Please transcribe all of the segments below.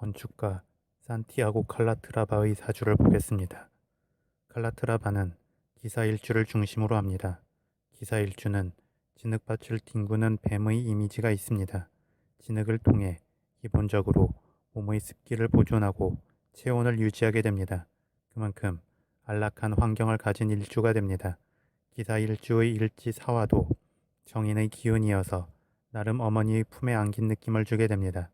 건축가 산티아고 칼라트라바의 사주를 보겠습니다. 칼라트라바는 기사일주를 중심으로 합니다. 기사일주는 진흙밭을 뒹구는 뱀의 이미지가 있습니다. 진흙을 통해 기본적으로 몸의 습기를 보존하고 체온을 유지하게 됩니다. 그만큼 안락한 환경을 가진 일주가 됩니다. 기사일주의 일지사화도 정인의 기운이어서 나름 어머니의 품에 안긴 느낌을 주게 됩니다.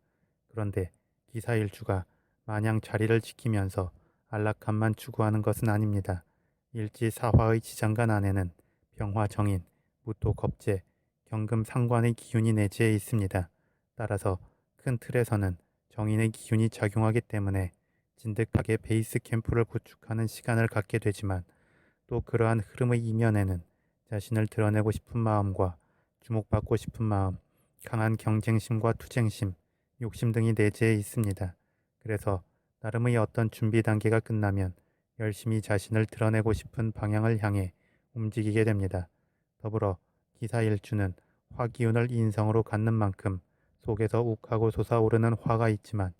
그런데 기사일주가 마냥 자리를 지키면서 안락함만 추구하는 것은 아닙니다. 일지사화의 지장간 안에는 병화정인, 무토겁재, 경금상관의 기운이 내재해 있습니다. 따라서 큰 틀에서는 정인의 기운이 작용하기 때문에 진득하게 베이스 캠프를 구축하는 시간을 갖게 되지만, 또 그러한 흐름의 이면에는 자신을 드러내고 싶은 마음과 주목받고 싶은 마음, 강한 경쟁심과 투쟁심, 욕심 등이 내재해 있습니다. 그래서 나름의 어떤 준비 단계가 끝나면 열심히 자신을 드러내고 싶은 방향을 향해 움직이게 됩니다. 더불어 기사일주는 화기운을 인성으로 갖는 만큼 속에서 욱하고 솟아오르는 화가 있지만,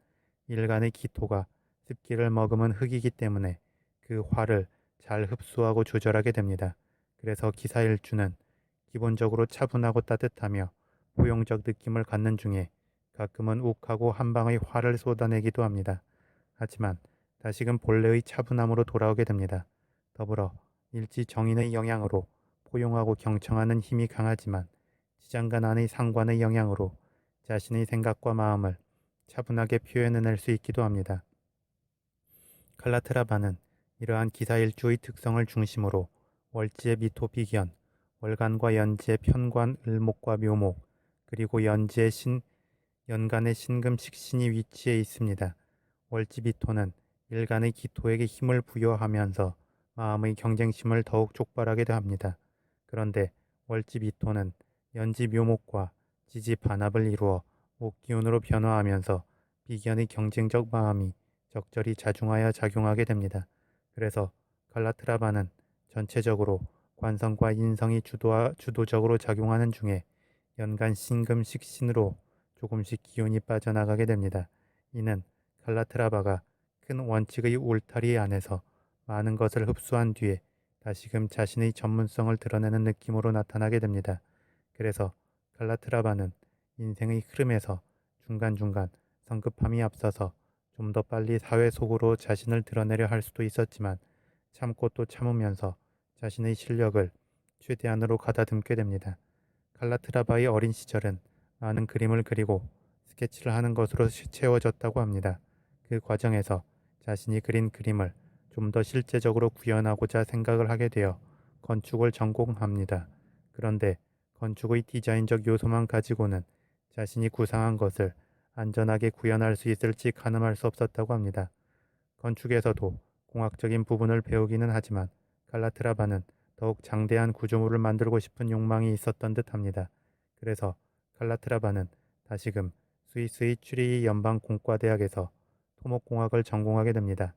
일간의 기토가 습기를 머금은 흙이기 때문에 그 화를 잘 흡수하고 조절하게 됩니다. 그래서 기사일주는 기본적으로 차분하고 따뜻하며 포용적 느낌을 갖는 중에 가끔은 욱하고 한방의 화를 쏟아내기도 합니다. 하지만 다시금 본래의 차분함으로 돌아오게 됩니다. 더불어 일지 정인의 영향으로 포용하고 경청하는 힘이 강하지만, 지장간 안의 상관의 영향으로 자신의 생각과 마음을 차분하게 표현해낼 수 있기도 합니다. 칼라트라바는 이러한 기사일주의 특성을 중심으로 월지의 미토비견, 월간과 연지의 편관, 을목과 묘목, 그리고 연간의 신금식신이 위치해 있습니다. 월지비토는 일간의 기토에게 힘을 부여하면서 마음의 경쟁심을 더욱 촉발하게 합니다. 그런데 월지비토는 연지묘목과 지지반합을 이루어 목기운으로 변화하면서 비견의 경쟁적 마음이 적절히 자중하여 작용하게 됩니다. 그래서 갈라트라바는 전체적으로 관성과 인성이 주도적으로 작용하는 중에 연간 신금식신으로 조금씩 기운이 빠져나가게 됩니다. 이는 갈라트라바가 큰 원칙의 울타리 안에서 많은 것을 흡수한 뒤에 다시금 자신의 전문성을 드러내는 느낌으로 나타나게 됩니다. 그래서 갈라트라바는 인생의 흐름에서 중간중간 성급함이 앞서서 좀 더 빨리 사회 속으로 자신을 드러내려 할 수도 있었지만, 참고 또 참으면서 자신의 실력을 최대한으로 가다듬게 됩니다. 칼라트라바의 어린 시절은 많은 그림을 그리고 스케치를 하는 것으로 채워졌다고 합니다. 그 과정에서 자신이 그린 그림을 좀 더 실제적으로 구현하고자 생각을 하게 되어 건축을 전공합니다. 그런데 건축의 디자인적 요소만 가지고는 자신이 구상한 것을 안전하게 구현할 수 있을지 가늠할 수 없었다고 합니다. 건축에서도 공학적인 부분을 배우기는 하지만 칼라트라바는 더욱 장대한 구조물을 만들고 싶은 욕망이 있었던 듯합니다. 그래서 칼라트라바는 다시금 스위스의 츄리히 연방공과대학에서 토목공학을 전공하게 됩니다.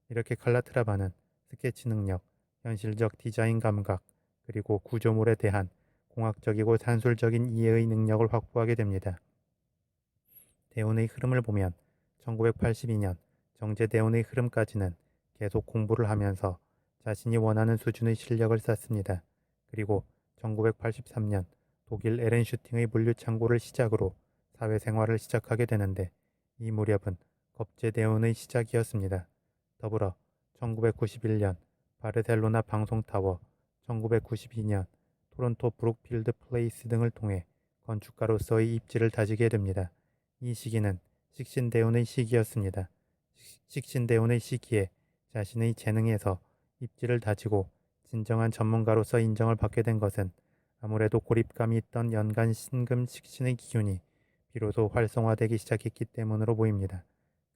이렇게 칼라트라바는 스케치 능력, 현실적 디자인 감각, 그리고 구조물에 대한 공학적이고 산술적인 이해의 능력을 확보하게 됩니다. 대운의 흐름을 보면 1982년 정제대운의 흐름까지는 계속 공부를 하면서 자신이 원하는 수준의 실력을 쌓습니다. 그리고 1983년 독일 에렌슈팅의 물류창고를 시작으로 사회생활을 시작하게 되는데, 이 무렵은 겁제대운의 시작이었습니다. 더불어 1991년 바르셀로나 방송타워, 1992년 토론토 브룩필드 플레이스 등을 통해 건축가로서의 입지를 다지게 됩니다. 이 시기는 식신대운의 시기였습니다. 식신대운의 시기에 자신의 재능에서 입지를 다지고 진정한 전문가로서 인정을 받게 된 것은 아무래도 고립감이 있던 연간 신금 식신의 기운이 비로소 활성화되기 시작했기 때문으로 보입니다.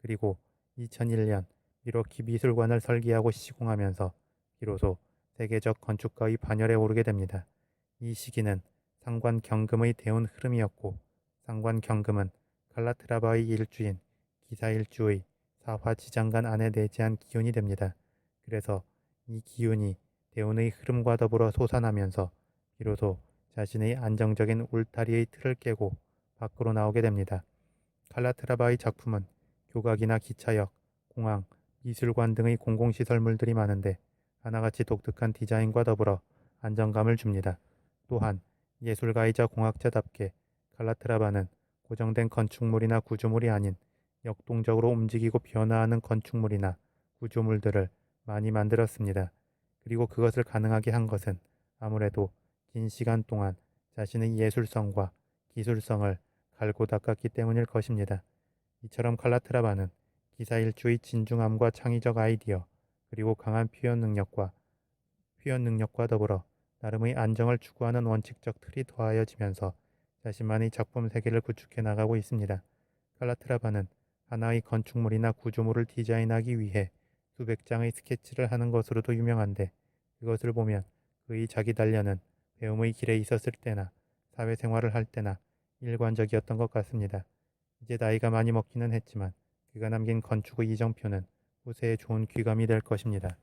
그리고 2001년 미러키 미술관을 설계하고 시공하면서 비로소 세계적 건축가의 반열에 오르게 됩니다. 이 시기는 상관 경금의 대운 흐름이었고, 상관 경금은 칼라트라바의 일주인 기사일주의 사화지장간 안에 내재한 기운이 됩니다. 그래서 이 기운이 대운의 흐름과 더불어 솟아나면서 비로소 자신의 안정적인 울타리의 틀을 깨고 밖으로 나오게 됩니다. 칼라트라바의 작품은 교각이나 기차역, 공항, 미술관 등의 공공시설물들이 많은데 하나같이 독특한 디자인과 더불어 안정감을 줍니다. 또한 예술가이자 공학자답게 칼라트라바는 고정된 건축물이나 구조물이 아닌 역동적으로 움직이고 변화하는 건축물이나 구조물들을 많이 만들었습니다. 그리고 그것을 가능하게 한 것은 아무래도 긴 시간 동안 자신의 예술성과 기술성을 갈고 닦았기 때문일 것입니다. 이처럼 칼라트라바는 기사일주의 진중함과 창의적 아이디어, 그리고 강한 표현 능력과 더불어 나름의 안정을 추구하는 원칙적 틀이 더하여지면서 자신만의 작품 세계를 구축해 나가고 있습니다. 칼라트라바는 하나의 건축물이나 구조물을 디자인하기 위해 수백 장의 스케치를 하는 것으로도 유명한데, 그것을 보면 그의 자기 단련은 배움의 길에 있었을 때나 사회생활을 할 때나 일관적이었던 것 같습니다. 이제 나이가 많이 먹기는 했지만 그가 남긴 건축의 이정표는 후세에 좋은 귀감이 될 것입니다.